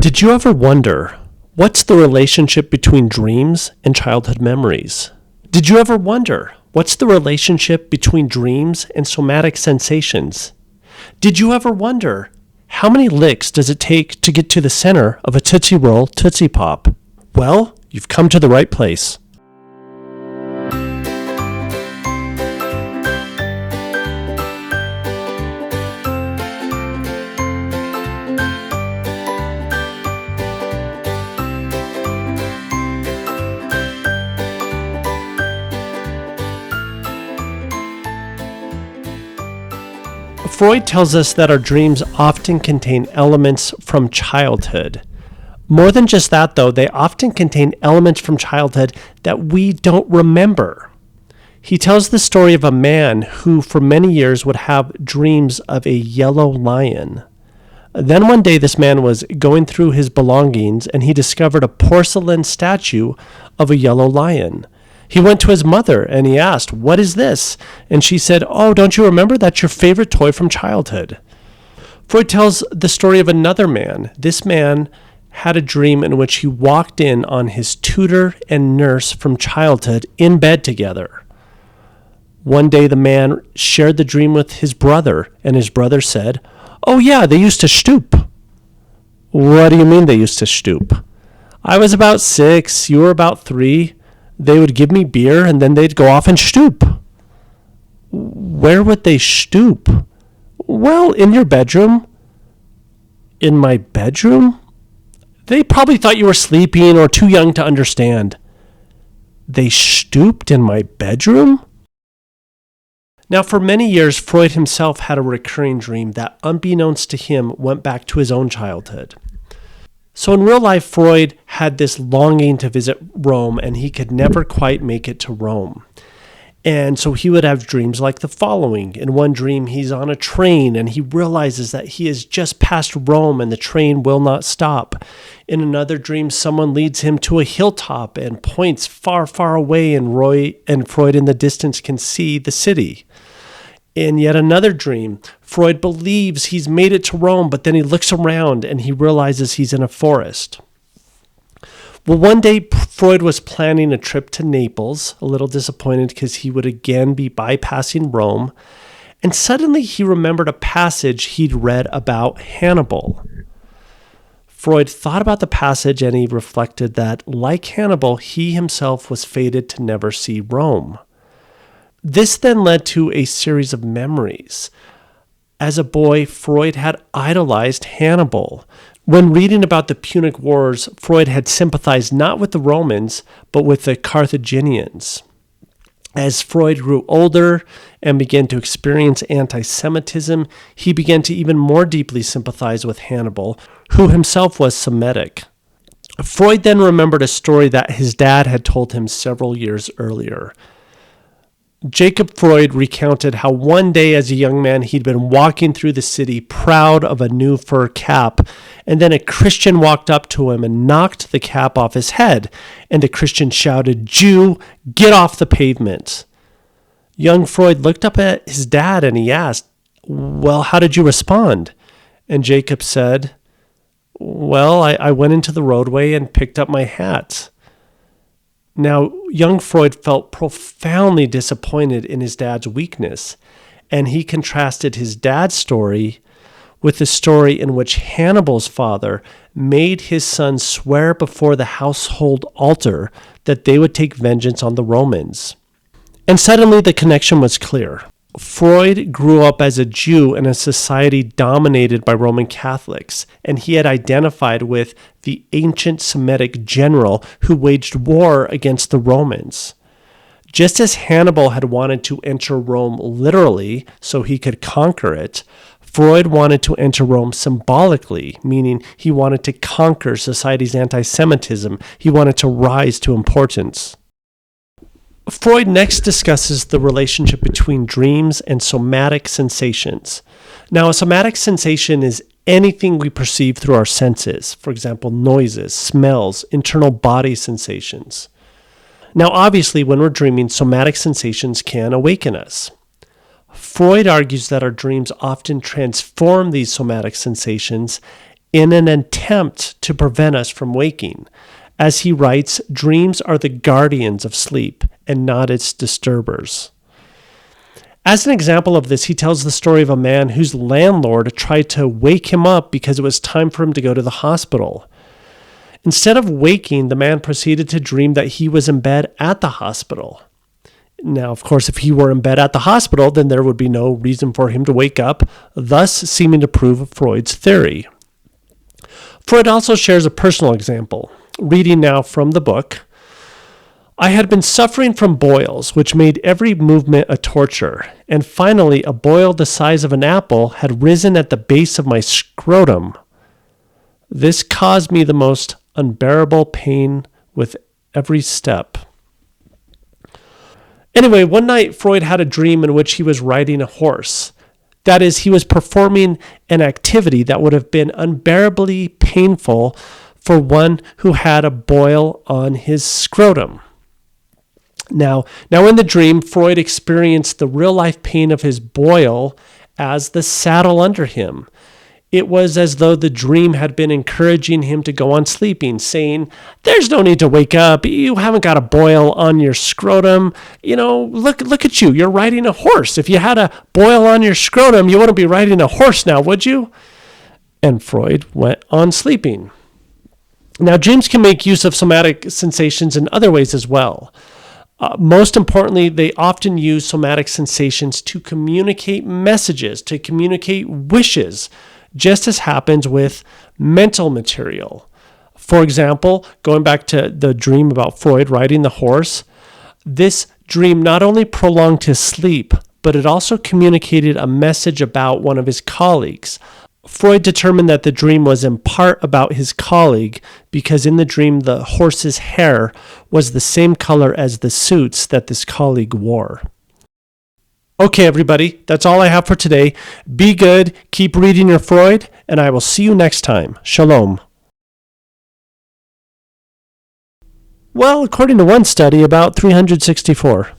Did you ever wonder, what's the relationship between dreams and childhood memories? Did you ever wonder, what's the relationship between dreams and somatic sensations? Did you ever wonder, how many licks does it take to get to the center of a Tootsie Roll Tootsie Pop? Well, you've come to the right place. Freud tells us that our dreams often contain elements from childhood. More than just that, though, they often contain elements from childhood that we don't remember. He tells the story of a man who for many years would have dreams of a yellow lion. Then one day this man was going through his belongings and he discovered a porcelain statue of a yellow lion. He went to his mother and he asked, "What is this?" And she said, "Oh, don't you remember? That's your favorite toy from childhood." Freud tells the story of another man. This man had a dream in which he walked in on his tutor and nurse from childhood in bed together. One day the man shared the dream with his brother, and his brother said, "Oh yeah, they used to stoop." "What do you mean they used to stoop?" "I was about 6, you were about 3. They would give me beer and then they'd go off and stoop." "Where would they stoop?" "Well, in your bedroom." "In my bedroom?" "They probably thought you were sleeping or too young to understand." "They stooped in my bedroom?" Now, for many years, Freud himself had a recurring dream that, unbeknownst to him, went back to his own childhood. So in real life, Freud had this longing to visit Rome, and he could never quite make it to Rome. And so he would have dreams like the following. In one dream, he's on a train, and he realizes that he has just passed Rome, and the train will not stop. In another dream, someone leads him to a hilltop and points far, far away, and Freud in the distance can see the city. In yet another dream, Freud believes he's made it to Rome, but then he looks around and he realizes he's in a forest. Well, one day Freud was planning a trip to Naples, a little disappointed because he would again be bypassing Rome, and suddenly he remembered a passage he'd read about Hannibal. Freud thought about the passage and he reflected that, like Hannibal, he himself was fated to never see Rome. This then led to a series of memories. As a boy, Freud had idolized Hannibal. When reading about the Punic Wars, Freud had sympathized not with the Romans, but with the Carthaginians. As Freud grew older and began to experience anti-Semitism, he began to even more deeply sympathize with Hannibal, who himself was Semitic. Freud then remembered a story that his dad had told him several years earlier. Jacob Freud recounted how one day as a young man he'd been walking through the city proud of a new fur cap, and then a Christian walked up to him and knocked the cap off his head, and the Christian shouted, "Jew, get off the pavement." Young Freud looked up at his dad and he asked, "Well, how did you respond?" And Jacob said, "Well, I went into the roadway and picked up my hat." Now, young Freud felt profoundly disappointed in his dad's weakness, and he contrasted his dad's story with the story in which Hannibal's father made his son swear before the household altar that they would take vengeance on the Romans. And suddenly the connection was clear. Freud grew up as a Jew in a society dominated by Roman Catholics, and he had identified with the ancient Semitic general who waged war against the Romans. Just as Hannibal had wanted to enter Rome literally so he could conquer it, Freud wanted to enter Rome symbolically, meaning he wanted to conquer society's anti-Semitism. He wanted to rise to importance. Freud next discusses the relationship between dreams and somatic sensations. Now, a somatic sensation is anything we perceive through our senses, for example, noises, smells, internal body sensations. Now, obviously, when we're dreaming, somatic sensations can awaken us. Freud argues that our dreams often transform these somatic sensations in an attempt to prevent us from waking. As he writes, dreams are the guardians of sleep and not its disturbers. As an example of this, he tells the story of a man whose landlord tried to wake him up because it was time for him to go to the hospital. Instead of waking, the man proceeded to dream that he was in bed at the hospital. Now, of course, if he were in bed at the hospital, then there would be no reason for him to wake up, thus seeming to prove Freud's theory. Freud also shares a personal example. Reading now from the book, I had been suffering from boils, which made every movement a torture, and finally a boil the size of an apple had risen at the base of my scrotum. This caused me the most unbearable pain with every step. Anyway, one night Freud had a dream in which he was riding a horse. That is, he was performing an activity that would have been unbearably painful for one who had a boil on his scrotum. Now in the dream, Freud experienced the real-life pain of his boil as the saddle under him. It was as though the dream had been encouraging him to go on sleeping, saying, there's no need to wake up. You haven't got a boil on your scrotum. Look at you. You're riding a horse. If you had a boil on your scrotum, you wouldn't be riding a horse now, would you? And Freud went on sleeping. Now, dreams can make use of somatic sensations in other ways as well. Most importantly, they often use somatic sensations to communicate messages, to communicate wishes, just as happens with mental material. For example, going back to the dream about Freud riding the horse, this dream not only prolonged his sleep, but it also communicated a message about one of his colleagues. Freud determined that the dream was in part about his colleague because in the dream the horse's hair was the same color as the suits that this colleague wore. Okay, everybody, that's all I have for today. Be good, keep reading your Freud, and I will see you next time. Shalom. Well, according to one study, about 364.